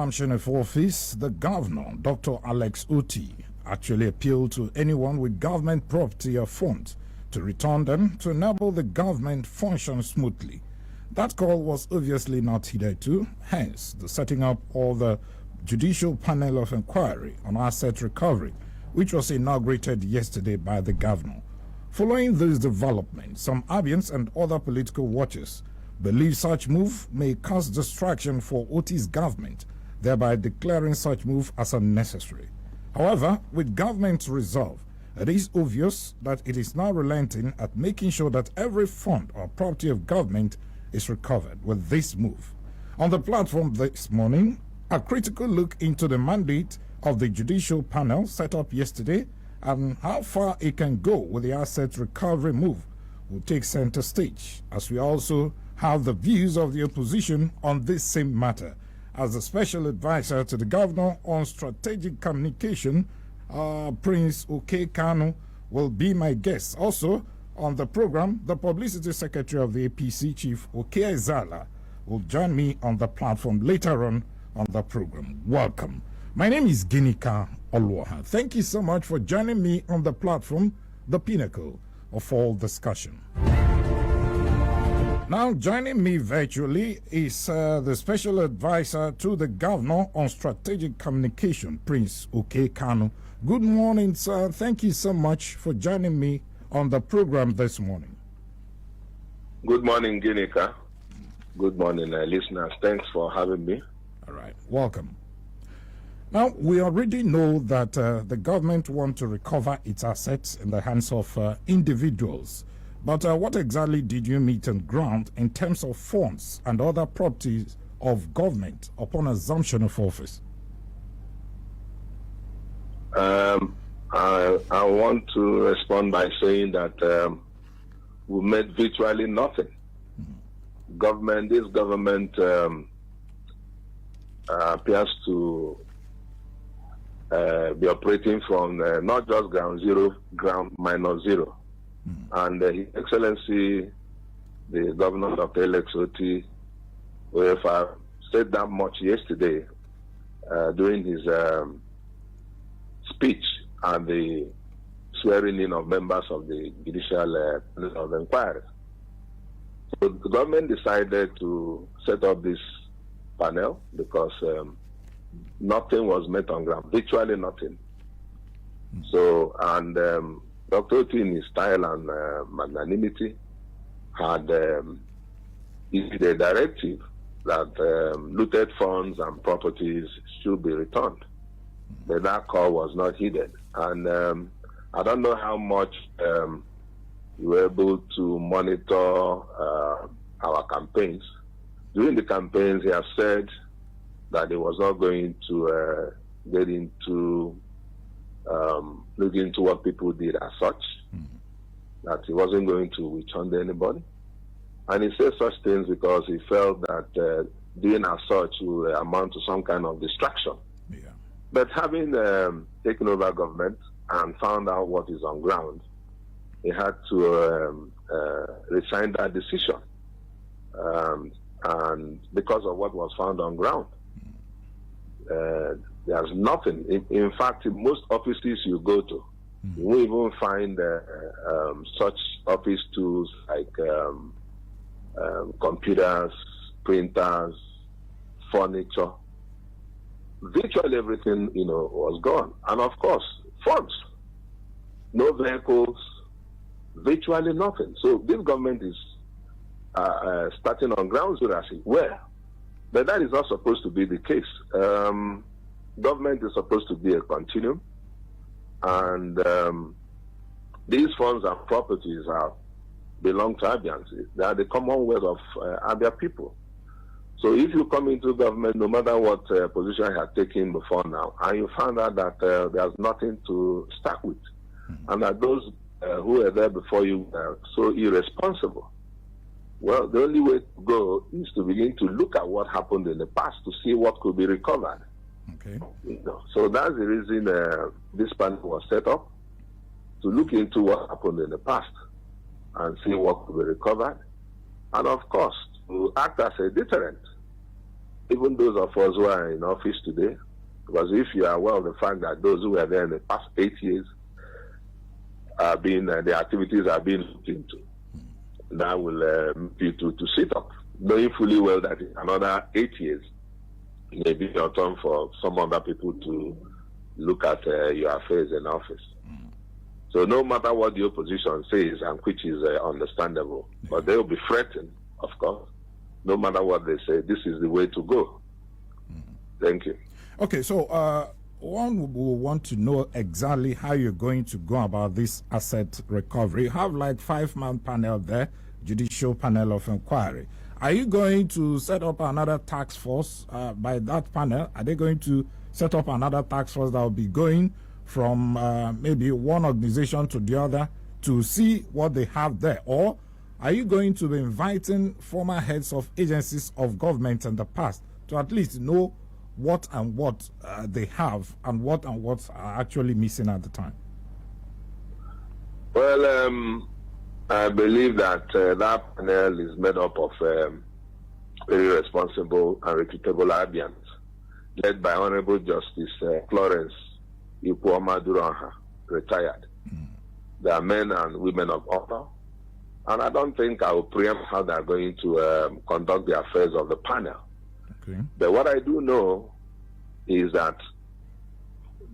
assumption of office, the governor, Dr. Alex Otti, actually appealed to anyone with government property or funds to return them to enable the government function smoothly. That call was obviously not heeded to, hence the setting up of the Judicial Panel of Inquiry on Asset Recovery, which was inaugurated yesterday by the governor. Following these developments, some Abians and other political watchers believe such move may cause distraction for Otti's government, thereby declaring such move as unnecessary. However, with government's resolve, it is obvious that it is now relenting at making sure that every fund or property of government is recovered with this move. On the platform this morning, a critical look into the mandate of the judicial panel set up yesterday and how far it can go with the asset recovery move will take center stage, as we also have the views of the opposition on this same matter. As the special advisor to the governor on strategic communication, Prince Oki Kanu will be my guest. Also on the program, the publicity secretary of the APC, Chief Oki Ezala, will join me on the platform later on the program. Welcome. My name is Ginika Olwaha. Thank you so much for joining me on the platform, the pinnacle of all discussion. Now, joining me virtually is the special advisor to the governor on strategic communication, Prince Oki Kanu. Good morning, sir. Thank you so much for joining me on the program this morning. Good morning, Ginika. Good morning, listeners. Thanks for having me. All right. Welcome. Now, we already know that the government wants to recover its assets in the hands of individuals. But what exactly did you meet on ground in terms of funds and other properties of government upon assumption of office? I want to respond by saying that we made virtually nothing. This government appears to be operating from not just ground zero, ground minus zero. And His Excellency, the Governor Dr. Alex Otti, OFR, said that much yesterday during his speech and the swearing in of members of the Judicial Panel of Inquiry. So the government decided to set up this panel because nothing was met on ground, virtually nothing. So, and Dr. Otti, in his style and magnanimity, had issued a directive that looted funds and properties should be returned. But that call was not heeded. And I don't know how much you were able to monitor our campaigns. During the campaigns, he has said that he was not going to get into look into what people did as such, that he wasn't going to return to anybody. And he said such things because he felt that doing as such would amount to some kind of distraction. Yeah. But having taken over government and found out what is on ground, he had to resign that decision. And because of what was found on ground. There's nothing. In fact, in most offices you go to, you won't even find such office tools like computers, printers, furniture. Virtually everything, was gone. And of course, funds. No vehicles, virtually nothing. So this government is starting on ground zero, as it were. But that is not supposed to be the case. Government is supposed to be a continuum, and these funds and properties belong to Abians. They are the commonwealth of Abia people. So if you come into government, no matter what position you have taken before now, and you find out that there's nothing to start with, and that those who were there before you are so irresponsible, well, the only way to go is to begin to look at what happened in the past to see what could be recovered. Okay. So that's the reason this panel was set up, to look into what happened in the past and see what could be recovered, and of course to act as a deterrent even those of us who are in office today, because if you are aware of the fact that those who were there in the past 8 years are being, the activities are being looked into, that will make you to sit up, knowing fully well that in another 8 years, it may be your turn for some other people to look at your affairs in office. So no matter what the opposition says, and which is understandable, but they will be threatened, of course, no matter what they say. This is the way to go. Thank you. Okay, so one will want to know exactly how you're going to go about this asset recovery. You have like 5-man panel there, judicial panel of inquiry. Are you going to set up another task force by that panel? Are they going to set up another task force that will be going from maybe one organization to the other to see what they have there? Or are you going to be inviting former heads of agencies of government in the past to at least know what and what they have and what are actually missing at the time? Well, I believe that that panel is made up of very responsible and reputable Abians, led by Honorable Justice Florence Ikwoma Duranha, retired. They are men and women of honor, and I don't think I will preempt how they are going to conduct the affairs of the panel. Okay. But what I do know is that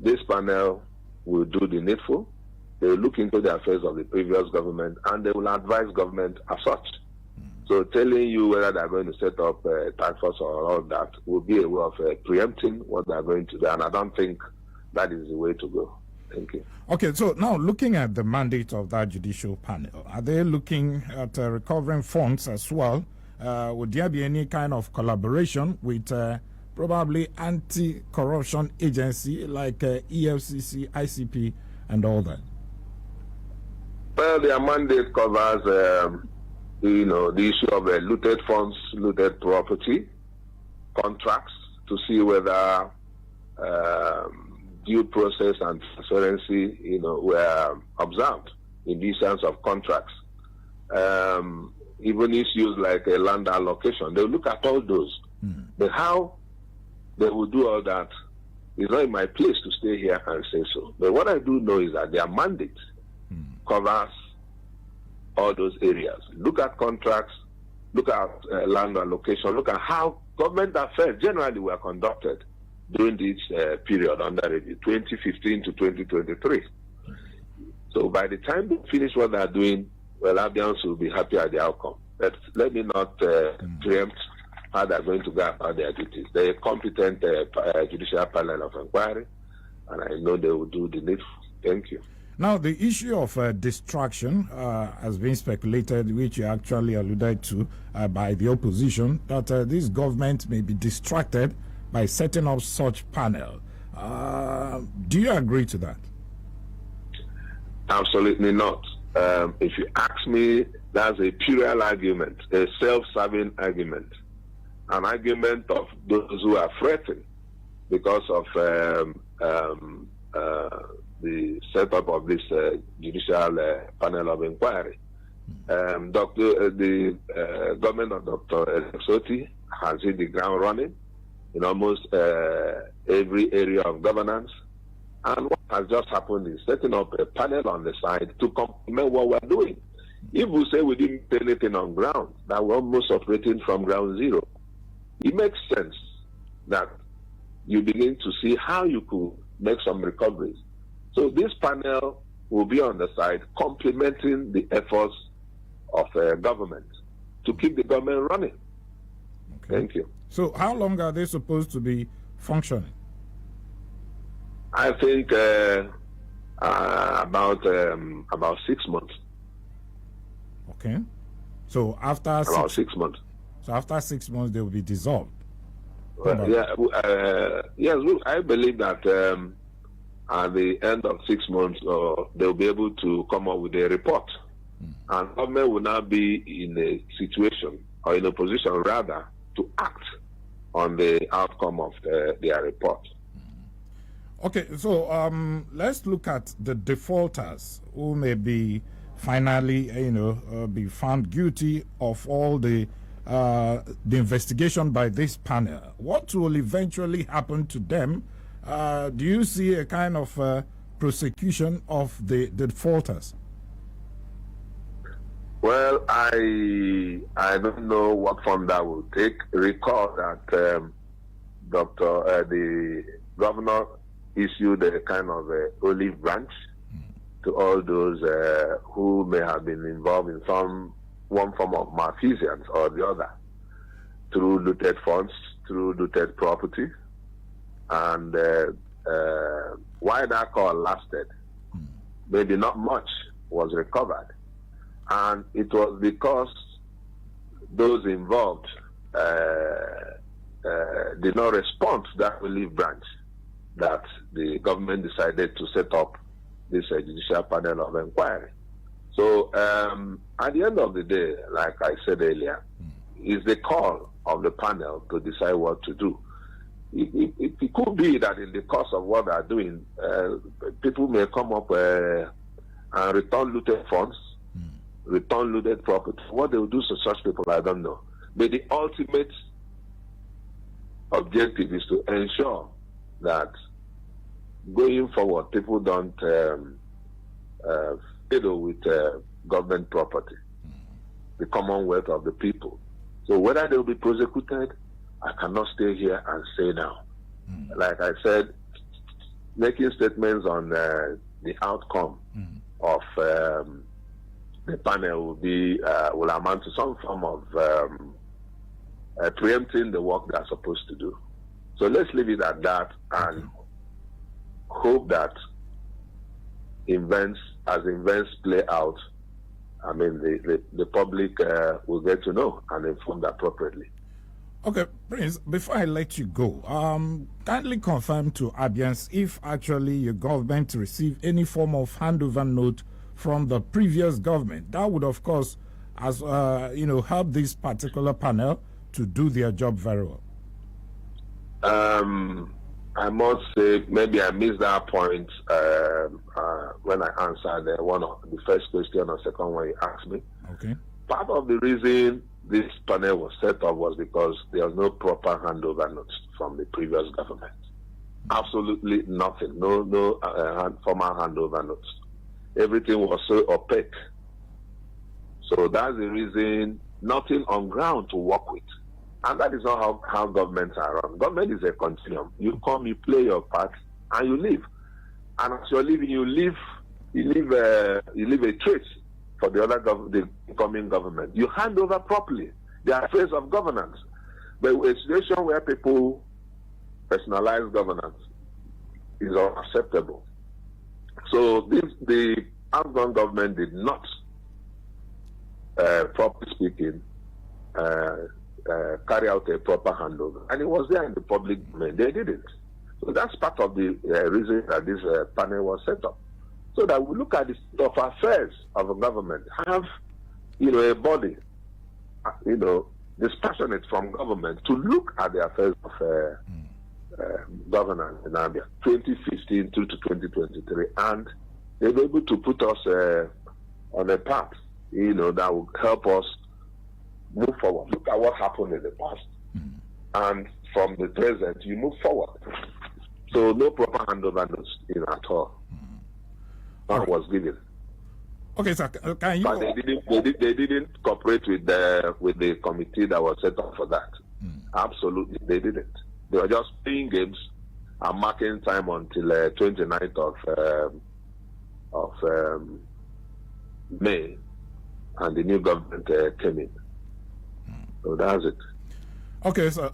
this panel will do the needful. They will look into the affairs of the previous government, and they will advise government as such. So telling you whether they're going to set up a task force or all that will be a way of preempting what they're going to do, and I don't think that is the way to go. Thank you. Okay, so now looking at the mandate of that judicial panel, are they looking at recovering funds as well? Would there be any kind of collaboration with probably anti-corruption agency like EFCC, ICP, and all that? Well, their mandate covers, the issue of looted funds, looted property, contracts, to see whether due process and transparency, were observed in the issuance of contracts. Even issues like a land allocation, they'll look at all those. But how they will do all that is not in my place to stay here and say so. But what I do know is that their mandate covers all those areas. Look at contracts, look at land allocation, look at how government affairs generally were conducted during this period under review, 2015 to 2023. So by the time they finish what they're doing, well, Abians will be happy at the outcome. But let me not preempt how they're going to go about their duties. They're a competent judicial panel of inquiry, and I know they will do the needful. Thank you. Now, the issue of distraction has been speculated, which you actually alluded to by the opposition, that this government may be distracted by setting up such panel. Do you agree to that? Absolutely not. If you ask me, that's a puerile argument, a self-serving argument, an argument of those who are threatened because of the setup of this judicial panel of inquiry. The government of Dr. Otti has hit the ground running in almost every area of governance. And what has just happened is setting up a panel on the side to complement what we're doing. If we say we didn't do anything on ground, that we're almost operating from ground zero, it makes sense that you begin to see how you could make some recoveries. So this panel will be on the side complementing the efforts of government to keep the government running. Okay. Thank you. So how long are they supposed to be functioning? I think about 6 months. Okay. So after about 6 months. So after 6 months, they will be dissolved. Yes, I believe that at the end of 6 months, they'll be able to come up with a report, and government will now be in a situation, or in a position rather, to act on the outcome of their report. Okay, so let's look at the defaulters who may be finally, be found guilty of all the the investigation by this panel, what will eventually happen to them? Do you see a kind of prosecution of the defaulters? Well, I don't know what form that will take. Recall that the governor issued a kind of olive branch to all those who may have been involved in one form of malfeasance or the other, through looted funds, through looted property. And why that call lasted, maybe not much was recovered. And it was because those involved did not respond to that relief branch that the government decided to set up this judicial panel of inquiry. So at the end of the day, like I said earlier, it's the call of the panel to decide what to do. It could be that in the course of what they are doing, people may come up and return looted funds, return looted property. What they will do to such people, I don't know. But the ultimate objective is to ensure that going forward, people don't fiddle with government property, the commonwealth of the people. So whether they will be prosecuted, I cannot stay here and say now. Like I said, making statements on the outcome of the panel will amount to some form of preempting the work they're supposed to do. So let's leave it at that and hope that as events play out, I mean, the public will get to know and informed appropriately. Okay, Prince, before I let you go, kindly confirm to Abians if actually your government received any form of handover note from the previous government. That would, of course, help this particular panel to do their job very well. I must say, maybe I missed that point when I answered one of the first question or second one you asked me. Okay. Part of the reason this panel was set up was because there was no proper handover notes from the previous government. Absolutely nothing. No formal handover notes. Everything was so opaque. So that's the reason, nothing on ground to work with. And that is not how governments are run. Government is a continuum. You come, you play your part, and you leave. And as you're leaving, you leave a trace for the incoming government. You hand over properly the affairs of governance. But a situation where people personalize governance is unacceptable. So the outgoing government did not, properly speaking, carry out a proper handover. And it was there in the public domain. They didn't. So that's part of the reason that this panel was set up. So that we look at the state of affairs of a government, have, a body, dispassionate from government to look at the affairs of governance in Zambia, 2015 through to 2023. And they were able to put us on a path, that will help us move forward. Look at what happened in the past. And from the present, you move forward. So no proper handover notes at all. That was given. Okay, sir. Can you? But they didn't cooperate with the committee that was set up for that. Absolutely, they didn't. They were just playing games and marking time until 29th of May, and the new government came in. So that's it. Okay, so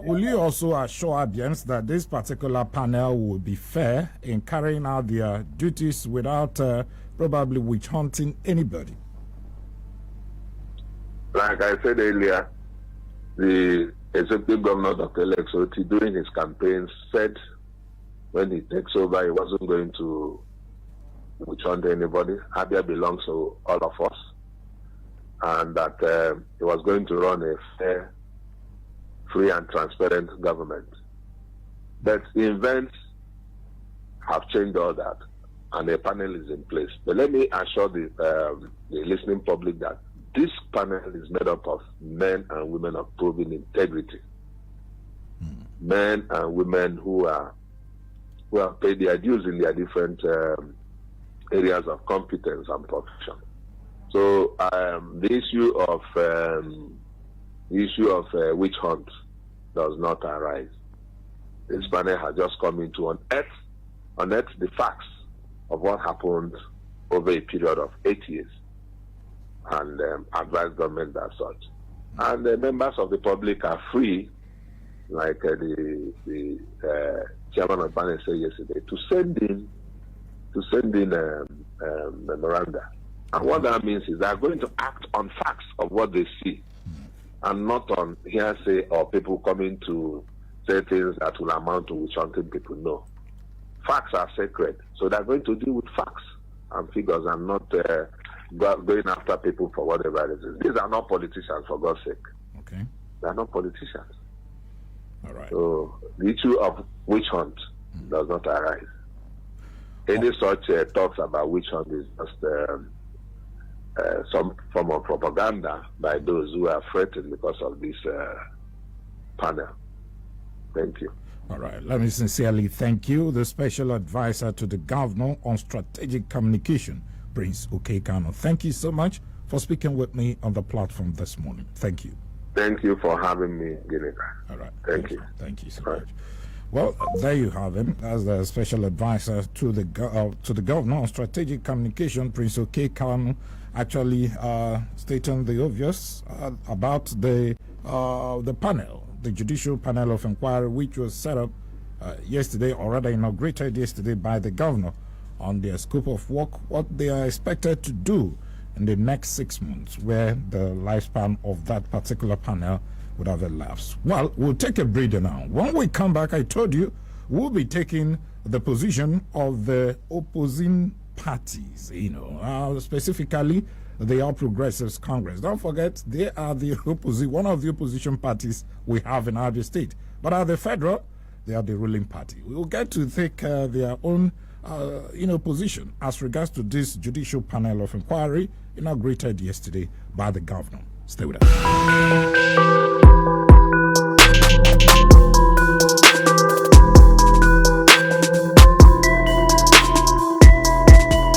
will you also assure Abians that this particular panel will be fair in carrying out their duties without probably witch hunting anybody? Like I said earlier, the executive governor, Dr. Alex Otti, during his campaign, said when he takes over, he wasn't going to witch hunt anybody. Abia belongs to all of us. And that he was going to run a fair, free and transparent government. But events have changed all that, and a panel is in place. But let me assure the listening public that this panel is made up of men and women of proven integrity. Men and women who have paid their dues in their different areas of competence and profession. So the issue of witch hunt does not arise. This panel has just come in to unearth the facts of what happened over a period of 8 years and advise government as such. And the members of the public are free, like the chairman of the panel said yesterday, to send in memoranda. And what that means is they are going to act on facts of what they see, and not on hearsay or people coming to say things that will amount to witch hunting people. No. Facts are sacred. So they're going to deal with facts and figures and not going after people for whatever it is. These are not politicians, for God's sake. Okay. They are not politicians. All right. So the issue of witch hunt does not arise. Any such talks about witch hunt is just some form of propaganda by those who are threatened because of this panel. Thank you. All right. Let me sincerely thank you, the Special Advisor to the Governor on Strategic Communication, Prince Okekano. Thank you so much for speaking with me on the platform this morning. Thank you. Thank you for having me, Ginika. All right. Thank you. Thank you so All much. right. Well, there you have him as the Special Advisor to the Governor on Strategic Communication, Prince Okekano, actually stating the obvious about the panel, the Judicial Panel of Inquiry, which was set up yesterday, or rather inaugurated yesterday by the Governor, on their scope of work, what they are expected to do in the next 6 months, where the lifespan of that particular panel would have elapsed. Well, we'll take a breather now. When we come back, I told you we'll be taking the position of the opposing parties, specifically the All Progressives Congress. Don't forget, they are the one of the opposition parties we have in Abia State. But at the federal, they are the ruling party. We will get to take their own position as regards to this Judicial Panel of Inquiry inaugurated yesterday by the Governor. Stay with us.